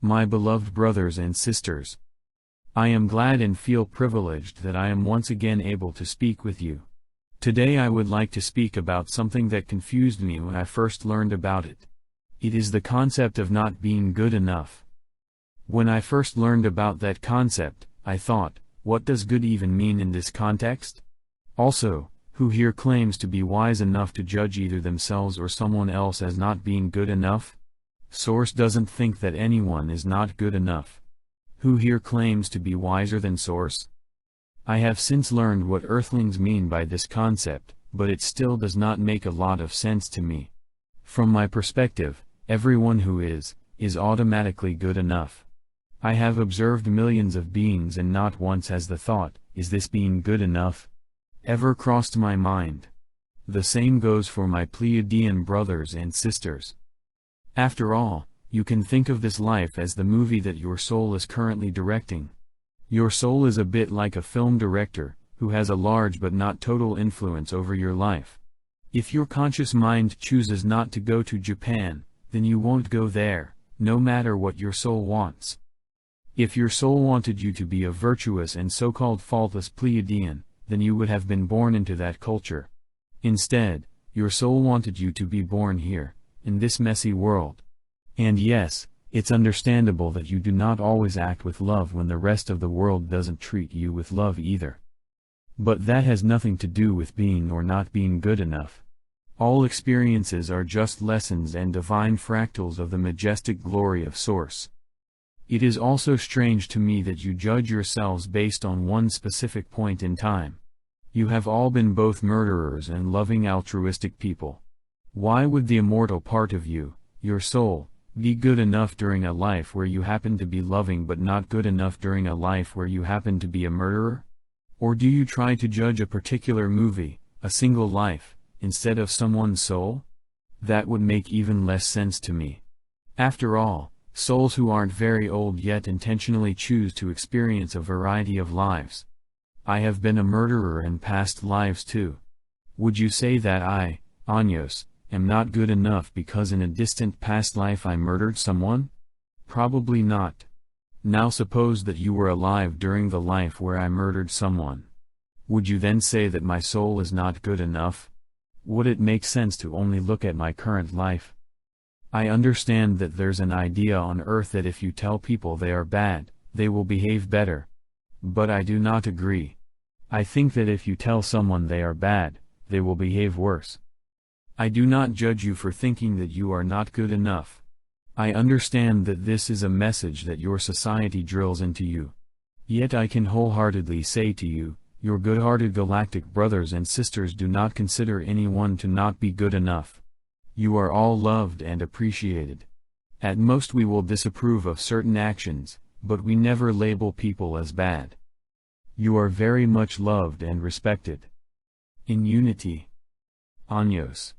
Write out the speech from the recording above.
My beloved brothers and sisters, I am glad and feel privileged that I am once again able to speak with you. Today I would like to speak about something that confused me when I first learned about it. It is the concept of not being good enough. When I first learned about that concept, I thought, what does good even mean in this context? Also, who here claims to be wise enough to judge either themselves or someone else as not being good enough? Source doesn't think that anyone is not good enough. Who here claims to be wiser than Source? I have since learned what Earthlings mean by this concept, but it still does not make a lot of sense to me. From my perspective, everyone who is automatically good enough. I have observed millions of beings and not once has the thought, is this being good enough, ever crossed my mind. The same goes for my Pleiadian brothers and sisters. After all, you can think of this life as the movie that your soul is currently directing. Your soul is a bit like a film director, who has a large but not total influence over your life. If your conscious mind chooses not to go to Japan, then you won't go there, no matter what your soul wants. If your soul wanted you to be a virtuous and so-called faultless Pleiadian, then you would have been born into that culture. Instead, your soul wanted you to be born here, in this messy world. And yes, it's understandable that you do not always act with love when the rest of the world doesn't treat you with love either. But that has nothing to do with being or not being good enough. All experiences are just lessons and divine fractals of the majestic glory of Source. It is also strange to me that you judge yourselves based on one specific point in time. You have all been both murderers and loving altruistic people. Why would the immortal part of you, your soul, be good enough during a life where you happen to be loving but not good enough during a life where you happen to be a murderer? Or do you try to judge a particular movie, a single life, instead of someone's soul? That would make even less sense to me. After all, souls who aren't very old yet intentionally choose to experience a variety of lives. I have been a murderer in past lives too. Would you say that I, Anyos, am not good enough because in a distant past life I murdered someone? Probably not. Now suppose that you were alive during the life where I murdered someone. Would you then say that my soul is not good enough? Would it make sense to only look at my current life? I understand that there's an idea on Earth that if you tell people they are bad, they will behave better. But I do not agree. I think that if you tell someone they are bad, they will behave worse. I do not judge you for thinking that you are not good enough. I understand that this is a message that your society drills into you. Yet I can wholeheartedly say to you, your good-hearted galactic brothers and sisters do not consider anyone to not be good enough. You are all loved and appreciated. At most we will disapprove of certain actions, but we never label people as bad. You are very much loved and respected. In unity. Anyos.